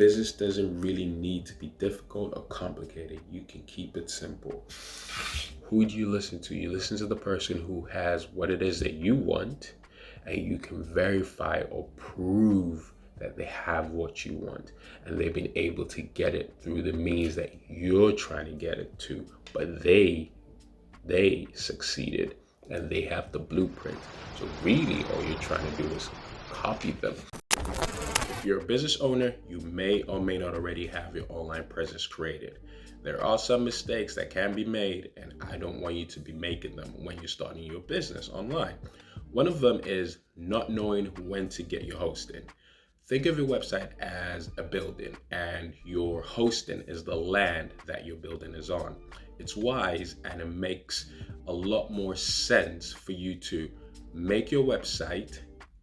business doesn't really need to be difficult or complicated. You can keep it simple. Who do you listen to? You listen to the person who has what it is that you want, and you can verify or prove that they have what you want, and they've been able to get it through the means that you're trying to get it to, but they succeeded and they have the blueprint. So really all you're trying to do is copy them. If you're a business owner, you may or may not already have your online presence created. There are some mistakes that can be made, and I don't want you to be making them when you're starting your business online. One of them is not knowing when to get your hosting. Think of your website as a building, and your hosting is the land that your building is on. It's wise, and it makes a lot more sense for you to make your website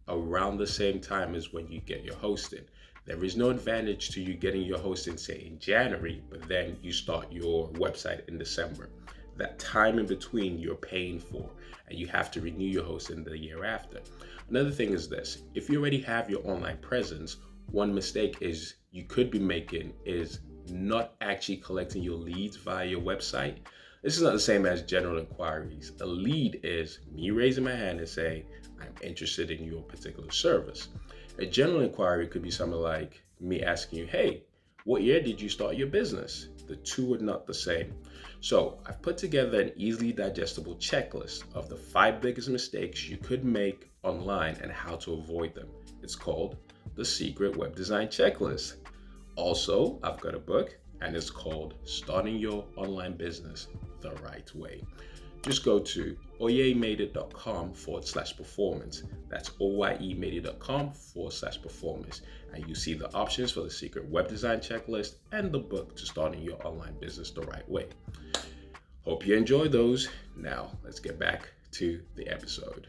around the same time as when you get your hosting. There is no advantage to you getting your hosting, say, in January, but then you start your website in December. That time in between you're paying for, and you have to renew your hosting the year after. Another thing is this: if you already have your online presence, one mistake is you could be making is not actually collecting your leads via your website. This is not the same as general inquiries. A lead is me raising my hand and saying, I'm interested in your particular service. A general inquiry could be something like me asking you, hey, what year did you start your business? The two are not the same. So I've put together an easily digestible checklist of the 5 biggest mistakes you could make online and how to avoid them. It's called the Secret Web Design Checklist. Also, I've got a book, and it's called Starting Your Online Business the Right Way. Just go to oyemade.com/performance. That's oyemade.com/performance. And you see the options for the Secret Web Design Checklist and the book to starting your online business the right way. Hope you enjoy those. Now, let's get back to the episode.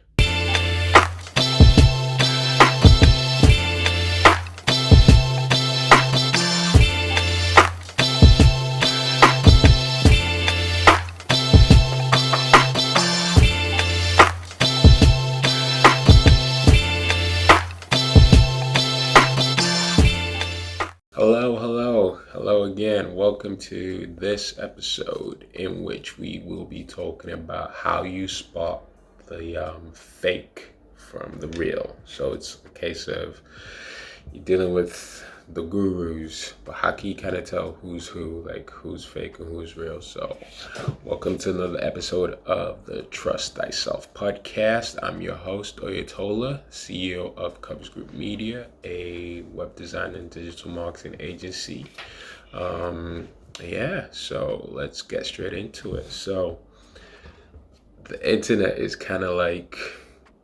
Hello again. Welcome to this episode in which we will be talking about how you spot the fake from the real. So it's a case of you're dealing with the gurus, but how can you kind of tell who's who, like who's fake and who's real? So welcome to another episode of the Trust Thyself podcast. I'm your host, Oyetola, CEO of Cubs Group Media, a web design and digital marketing agency. So let's get straight into it. So the internet is kind of like,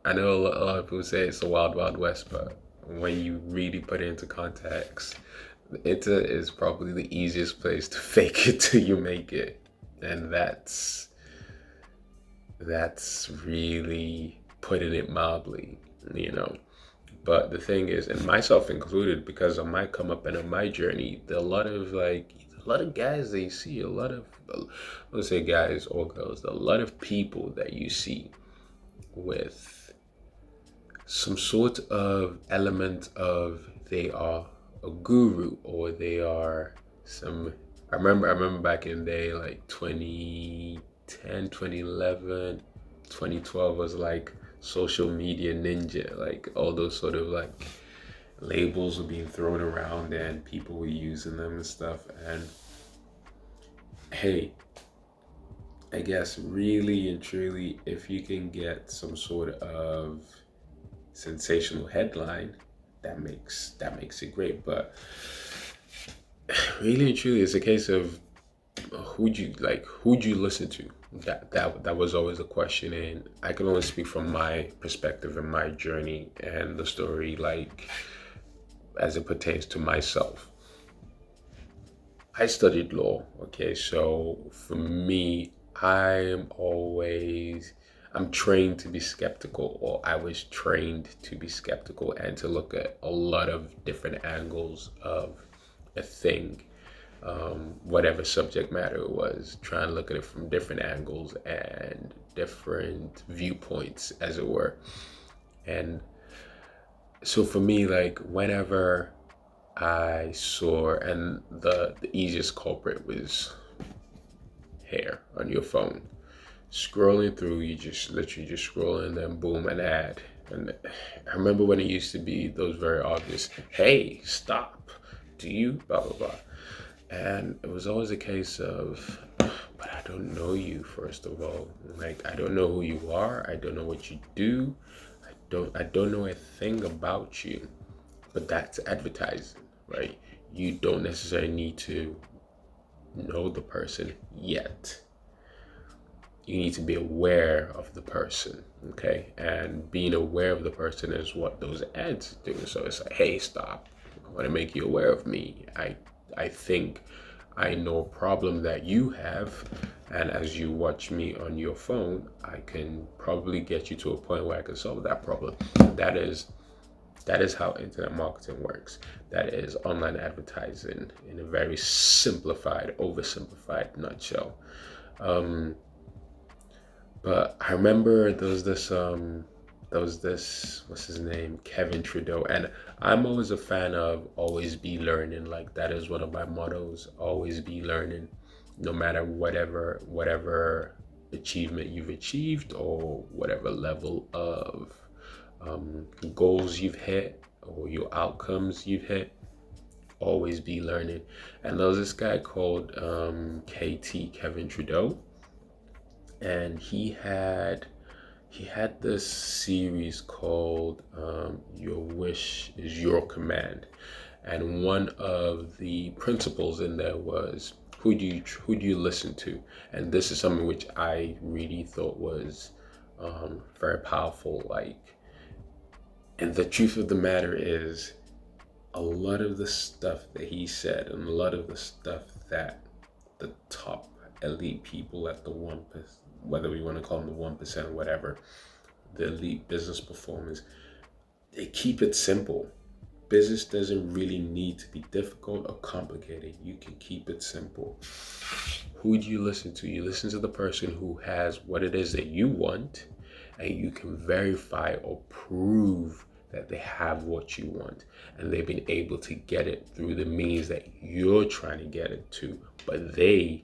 I know a lot of people say it's the wild, wild west, but when you really put it into context, the internet is probably the easiest place to fake it till you make it. And that's really putting it mildly, But the thing is, and myself included, because I might come up in my journey, there are a lot of guys that you see, let's say guys or girls, a lot of people that you see with some sort of element of they are a guru or they are some, I remember back in the day, like 2010, 2011, 2012 was like social media ninja, like all those sort of like labels were being thrown around and people were using them and stuff. And hey, I guess really and truly, if you can get some sort of sensational headline, that makes it great. But really and truly, it's a case of who'd you listen to? That was always a question, and I can only speak from my perspective and my journey and the story, like as it pertains to myself. I studied law, okay, so for me, I'm trained to be skeptical, or I was trained to be skeptical and to look at a lot of different angles of a thing, whatever subject matter it was, try and look at it from different angles and different viewpoints, as it were. And so for me, like whenever I saw, and the easiest culprit was hair on your phone. Scrolling through, you just literally just scroll and then boom, an ad. And I remember when it used to be those very obvious, hey, stop, do you, blah, blah, blah. And it was always a case of, but I don't know you, first of all. Like, I don't know who you are. I don't know what you do. I don't know a thing about you. But that's advertising, right? You don't necessarily need to know the person yet. You need to be aware of the person, okay? And being aware of the person is what those ads do. So it's like, hey, stop. I want to make you aware of me. I think I know a problem that you have, and as you watch me on your phone, I can probably get you to a point where I can solve that problem. That is how internet marketing works. That is online advertising in a very simplified, oversimplified nutshell. But I remember there was this what's his name, Kevin Trudeau, and I'm always a fan of always be learning. Like, that is one of my mottos, always be learning, no matter whatever achievement you've achieved or whatever level of goals you've hit or your outcomes you've hit. Always be learning. And there was this guy called Kevin Trudeau, and he had this series called Your Wish is Your Command. And one of the principles in there was, who do you listen to? And this is something which I really thought was very powerful. Like, and the truth of the matter is, a lot of the stuff that he said and a lot of the stuff that the top elite people at the 1%, whether we want to call them the 1% or whatever, the elite business performers, they keep it simple. Business doesn't really need to be difficult or complicated. You can keep it simple. Who do you listen to? You listen to the person who has what it is that you want, and you can verify or prove that they have what you want, and they've been able to get it through the means that you're trying to get it to, but they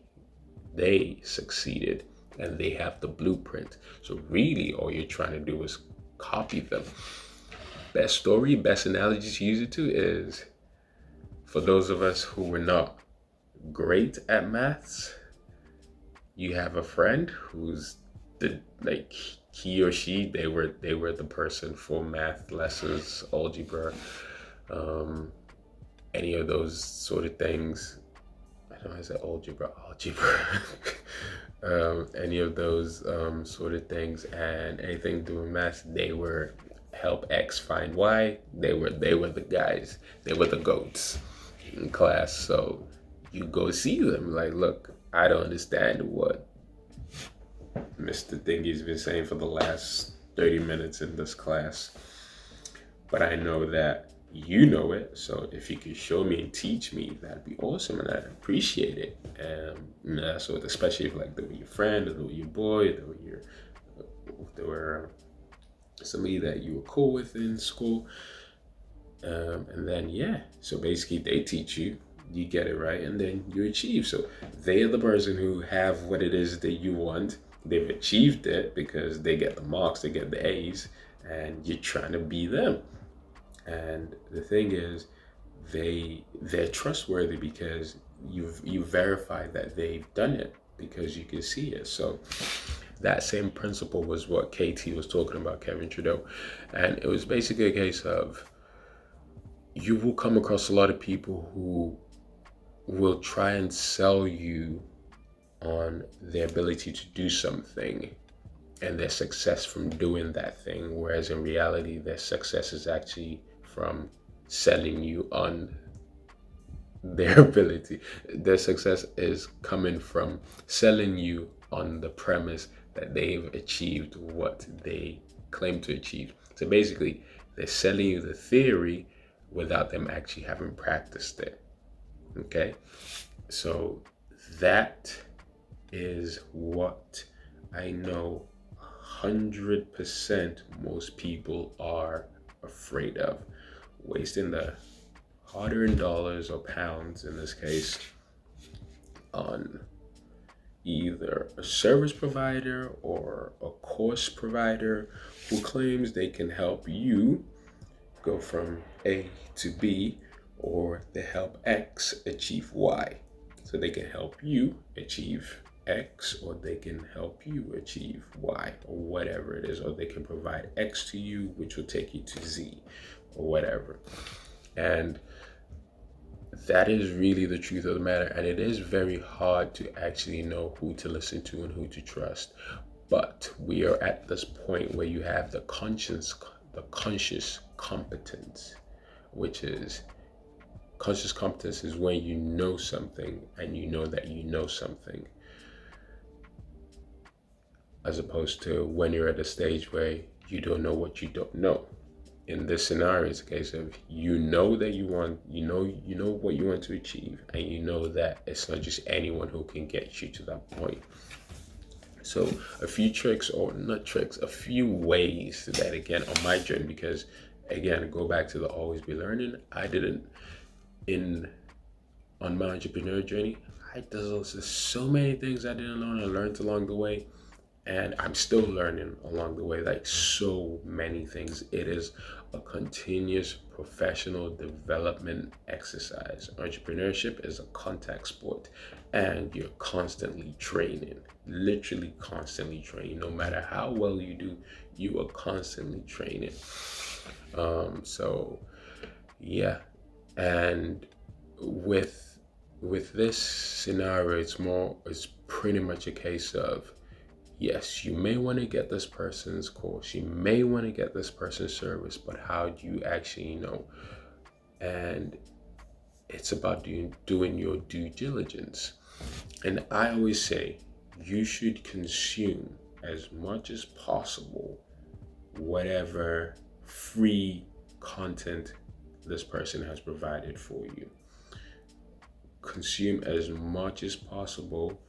succeeded and they have the blueprint. So really all you're trying to do is copy them. Best story, best analogy to use it to is, for those of us who were not great at maths, you have a friend who's he or she, they were the person for math lessons, algebra, any of those sort of things. I know I said algebra. Any of those sort of things, and anything doing math, they were help X find Y. They were the guys. They were the goats in class. So you go see them, like, look, I don't understand what Mr. Thingy's been saying for the last 30 minutes in this class, but I know that you know it. So if you could show me and teach me, that'd be awesome, and I'd appreciate it. And that's what, especially if like they were your friend, or they were your boy, they were somebody that you were cool with in school. And then so basically they teach you, you get it right, and then you achieve. So they are the person who have what it is that you want. They've achieved it because they get the marks, they get the A's, and you're trying to be them. And the thing is, they're trustworthy because you verify that they've done it, because you can see it. So that same principle was what KT was talking about, Kevin Trudeau. And it was basically a case of, you will come across a lot of people who will try and sell you on their ability to do something and their success from doing that thing, whereas in reality their success is actually from selling you on their ability. Their success is coming from selling you on the premise that they've achieved what they claim to achieve. So basically they're selling you the theory without them actually having practiced it. Okay, so that is what I know 100% most people are afraid of. Wasting the hard-earned dollars or pounds in this case on either a service provider or a course provider who claims they can help you go from A to B, or they help X achieve Y. So they can help you achieve X, or they can help you achieve Y, or whatever it is, or they can provide X to you, which will take you to Z, or whatever. And that is really the truth of the matter. And it is very hard to actually know who to listen to and who to trust. But we are at this point where you have the conscious competence, which is conscious competence is when you know something and you know that you know something, as opposed to when you're at a stage where you don't know what you don't know. In this scenario, it's a case of you know that you want, you know what you want to achieve, and you know that it's not just anyone who can get you to that point. So a few tricks, or not tricks, a few ways that, again, on my journey, because again, go back to the always be learning. On my entrepreneur journey, there's so many things I didn't learn. I learned along the way, and I'm still learning along the way, like so many things. It is a continuous professional development exercise. Entrepreneurship is a contact sport, and you're constantly training, literally constantly training. No matter how well you do, you are constantly training. So yeah, and with this scenario, it's pretty much a case of, yes, you may want to get this person's course, you may want to get this person's service, but how do you actually know? And it's about doing your due diligence. And I always say you should consume as much as possible whatever free content this person has provided for you. Consume as much as possible,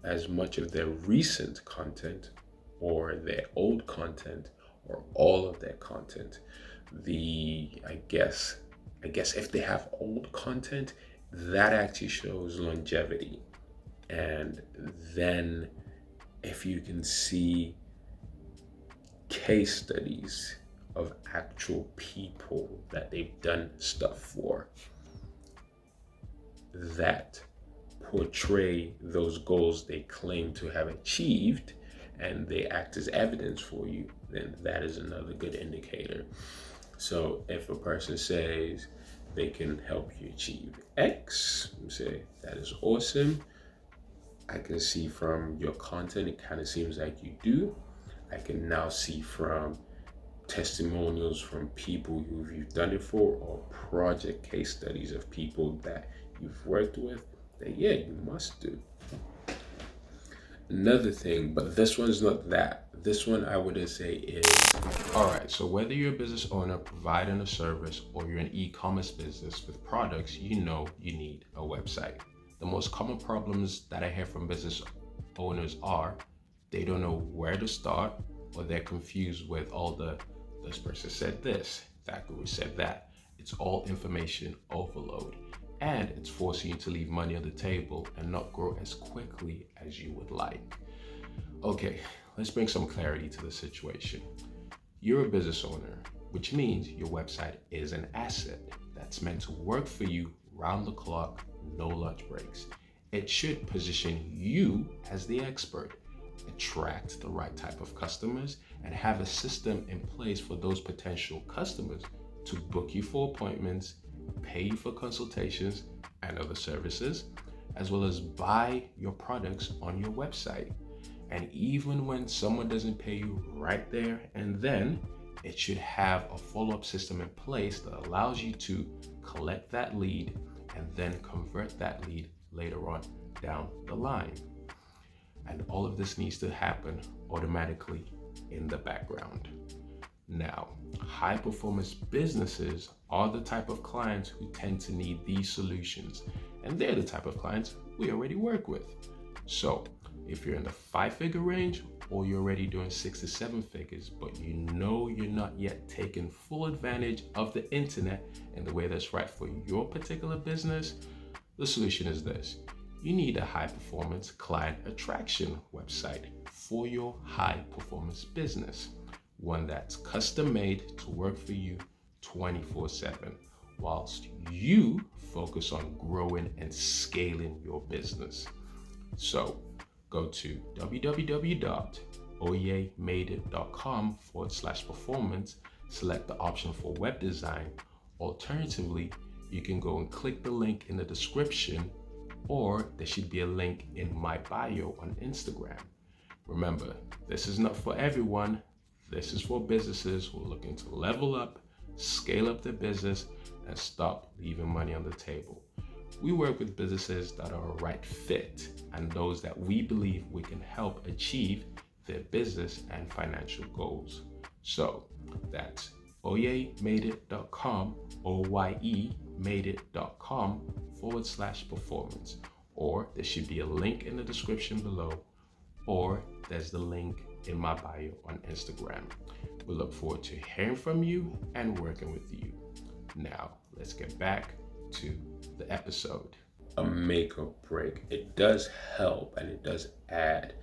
as much of their recent content or their old content or all of their content. I guess if they have old content, that actually shows longevity. And then if you can see case studies of actual people that they've done stuff for that portray those goals they claim to have achieved, and they act as evidence for you, then that is another good indicator. So if a person says they can help you achieve X, you say that is awesome. I can see from your content, it kind of seems like you do. I can now see from testimonials from people who you've done it for, or project case studies of people that you've worked with, that yeah, you must do. Another thing, but this one's not that. This one I wouldn't say is, all right, so whether you're a business owner providing a service or you're an e-commerce business with products, you know you need a website. The most common problems that I hear from business owners are they don't know where to start, or they're confused with all this person said this, that guru said that. It's all information overload, and it's forcing you to leave money on the table and not grow as quickly as you would like. Okay, let's bring some clarity to the situation. You're a business owner, which means your website is an asset that's meant to work for you round the clock, no lunch breaks. It should position you as the expert, attract the right type of customers, and have a system in place for those potential customers to book you for appointments, pay you for consultations and other services, as well as buy your products on your website. And even when someone doesn't pay you right there and then, it should have a follow-up system in place that allows you to collect that lead and then convert that lead later on down the line. And all of this needs to happen automatically in the background. Now, high performance businesses are the type of clients who tend to need these solutions, and they're the type of clients we already work with. So if you're in the 5-figure range or you're already doing 6 to 7 figures, but you know you're not yet taking full advantage of the internet in the way that's right for your particular business, the solution is this. You need a high-performance client attraction website for your high-performance business, one that's custom-made to work for you 24/7, whilst you focus on growing and scaling your business. So go to www.oyemadeit.com/performance, select the option for web design. Alternatively, you can go and click the link in the description, or there should be a link in my bio on Instagram. Remember, this is not for everyone. This is for businesses who are looking to level up, scale up their business, and stop leaving money on the table. We work with businesses that are a right fit and those that we believe we can help achieve their business and financial goals. So that's oyemadeit.com, oyemadeit.com/performance, or there should be a link in the description below, or there's the link in my bio on Instagram. We look forward to hearing from you and working with you. Now, let's get back to the episode. A make or break. It does help and it does add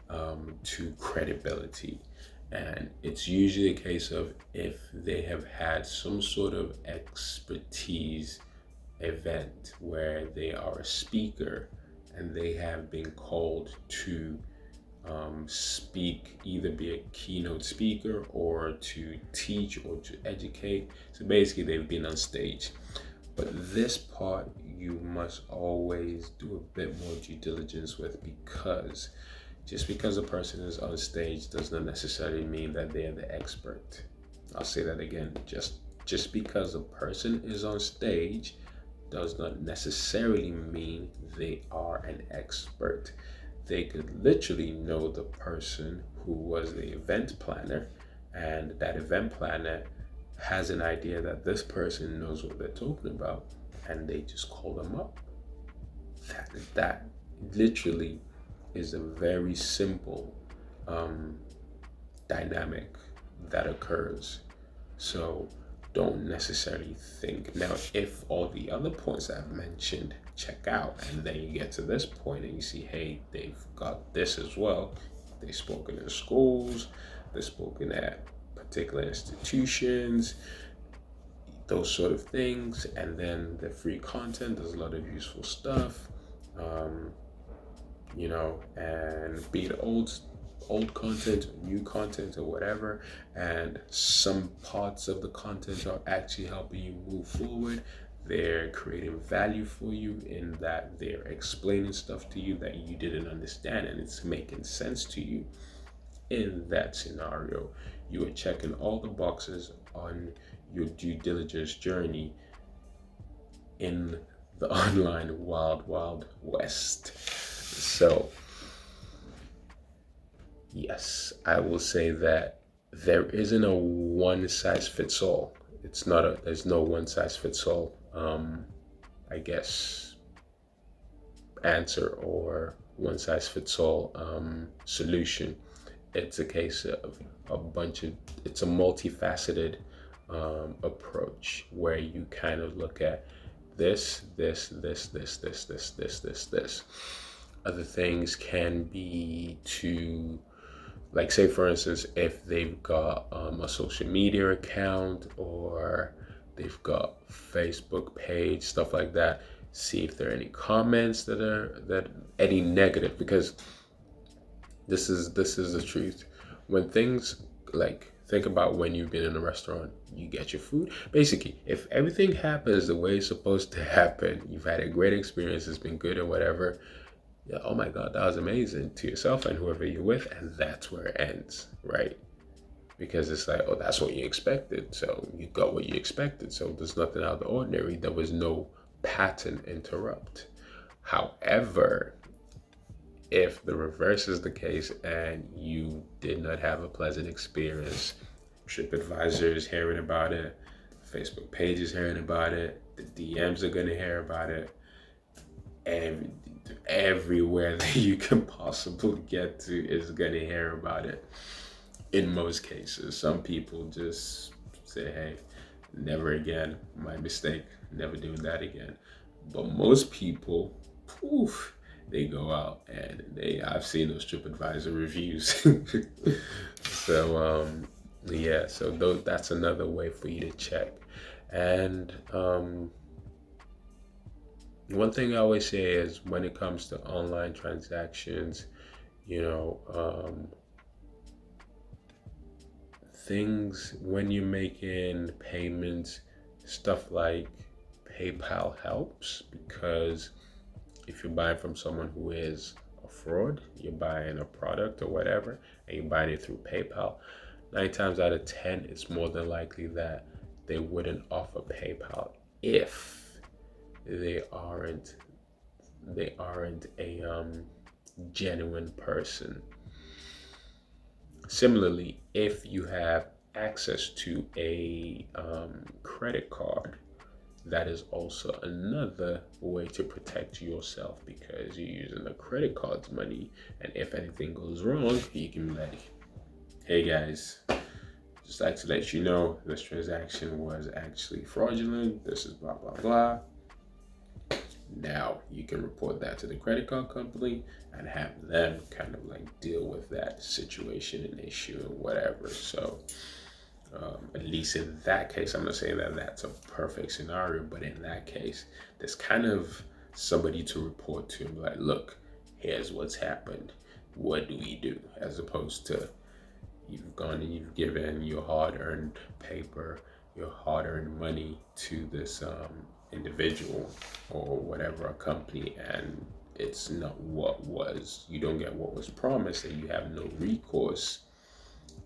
to credibility. And it's usually a case of if they have had some sort of expertise event where they are a speaker and they have been called to speak, either be a keynote speaker or to teach or to educate. So basically they've been on stage. But this part you must always do a bit more due diligence with, because just because a person is on stage does not necessarily mean that they are the expert. I'll say that again. Just because a person is on stage does not necessarily mean they are an expert. They could literally know the person who was the event planner, and that event planner has an idea that this person knows what they're talking about, and they just call them up. That literally is a very simple dynamic that occurs. So don't necessarily think. Now, if all the other points I've mentioned check out, and then you get to this point and you see, hey, they've got this as well. They've spoken in schools, they've spoken at particular institutions, those sort of things, and then the free content, there's a lot of useful stuff, and be it old content, new content, or whatever, and some parts of the content are actually helping you move forward. They're creating value for you in that they're explaining stuff to you that you didn't understand, and it's making sense to you. In that scenario, you are checking all the boxes on your due diligence journey in the online wild, wild west. So, yes, I will say that there isn't a one size fits all. There's no one size fits all, I guess, answer or one size fits all solution. It's a case of it's a multifaceted approach where you kind of look at this. Other things can be to, like, say for instance, if they've got a social media account or they've got Facebook page, stuff like that. See if there are any comments that any negative, because this is the truth. When things, like, think about when you've been in a restaurant, you get your food. Basically, if everything happens the way it's supposed to happen, you've had a great experience, it's been good or whatever, yeah, oh my God, that was amazing to yourself and whoever you're with, and that's where it ends, right? Because it's like, oh, that's what you expected, so you got what you expected, so there's nothing out of the ordinary. There was no pattern interrupt. However, if the reverse is the case and you did not have a pleasant experience, TripAdvisor is hearing about it, Facebook page is hearing about it, the DMs are going to hear about it, and everywhere that you can possibly get to is going to hear about it. In most cases, some people just say, hey, never again, my mistake, never doing that again. But most people, they go out and I've seen those TripAdvisor reviews. So that's another way for you to check. And one thing I always say is, when it comes to online transactions, things, when you're making payments, stuff like PayPal helps, because if you're buying from someone who is a fraud, you're buying a product or whatever, and you're buying it through PayPal, 9 times out of 10, it's more than likely that they wouldn't offer PayPal if they aren't a genuine person. Similarly, if you have access to a credit card, that is also another way to protect yourself, because you're using the credit card's money, and if anything goes wrong, you can be like, hey guys, just like to let you know this transaction was actually fraudulent, this is blah blah blah. Now you can report that to the credit card company and have them kind of like deal with that situation and issue and whatever. So at least in that case, I'm not saying that that's a perfect scenario, but in that case, there's kind of somebody to report to, like, look, here's what's happened. What do we do? As opposed to you've gone and you've given your hard-earned paper, your hard-earned money to this individual or whatever, a company, and it's not you don't get what was promised, and you have no recourse.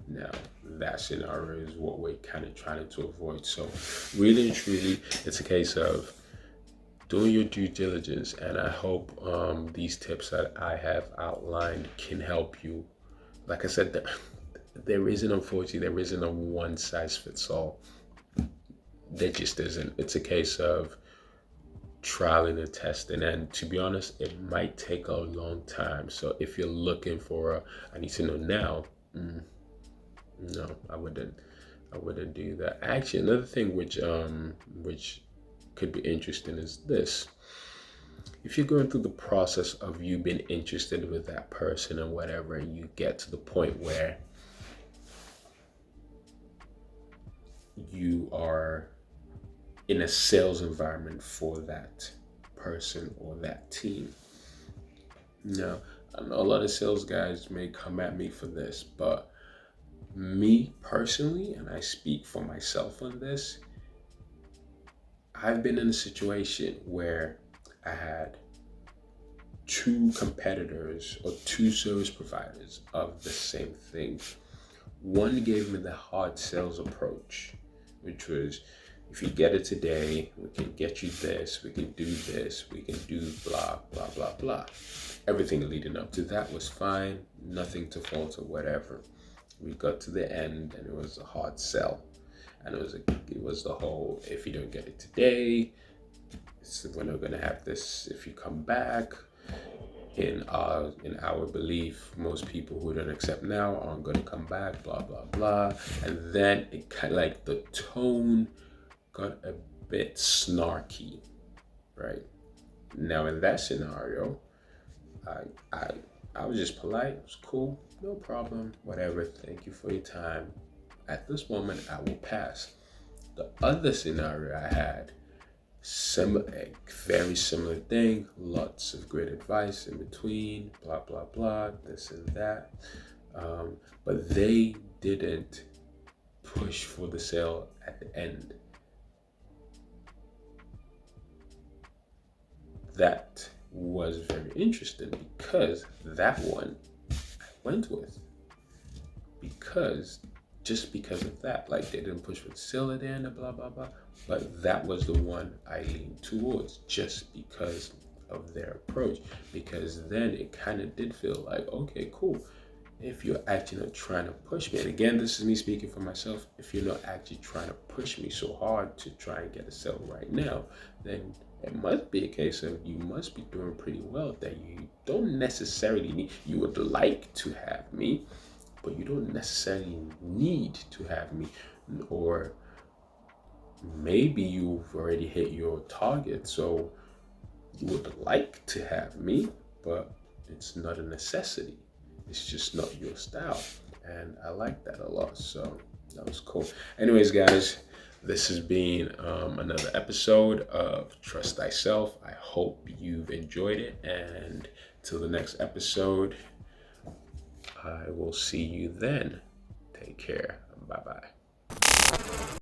Now, that scenario is what we're kind of trying to avoid. So really and truly, it's a case of doing your due diligence, and I hope these tips that I have outlined can help you. Like I said, there isn't a one size fits all. There just isn't. It's a case of trialing and testing, and to be honest, it might take a long time. So if you're looking for I need to know now, no, I wouldn't do that. Actually, another thing which could be interesting is this. If you're going through the process of you being interested with that person and whatever, and you get to the point where you are in a sales environment for that person or that team. Now, I know a lot of sales guys may come at me for this, but me personally, and I speak for myself on this, I've been in a situation where I had 2 competitors or 2 service providers of the same thing. One gave me the hard sales approach, which was, if you get it today, we can get you this, we can do this, we can do blah, blah, blah, blah. Everything leading up to that was fine, nothing to fault or whatever. We got to the end and it was a hard sell. And it was the whole, if you don't get it today, we're not gonna have this if you come back. In our belief, most people who don't accept now aren't gonna come back, blah, blah, blah. And then it kind of like the tone got a bit snarky, right? Now in that scenario, I was just polite, it was cool, no problem, whatever, thank you for your time. At this moment, I will pass. The other scenario I had, a very similar thing, lots of great advice in between, blah, blah, blah, this and that. But they didn't push for the sale at the end. That was very interesting, because that one I went with, just because of that. Like, they didn't push for the sale at the end, blah, blah, blah. But that was the one I leaned towards, just because of their approach. Because then it kind of did feel like, okay, cool. If you're actually not trying to push me, and again, this is me speaking for myself, if you're not actually trying to push me so hard to try and get a sale right now, then It must be a case of you must be doing pretty well that you don't necessarily need, you would like to have me, but you don't necessarily need to have me. Or maybe you've already hit your target, so you would like to have me, but it's not a necessity. It's just not your style. And I like that a lot. So that was cool. Anyways, guys, this has been another episode of Trust Thyself. I hope you've enjoyed it. And till the next episode, I will see you then. Take care. Bye-bye.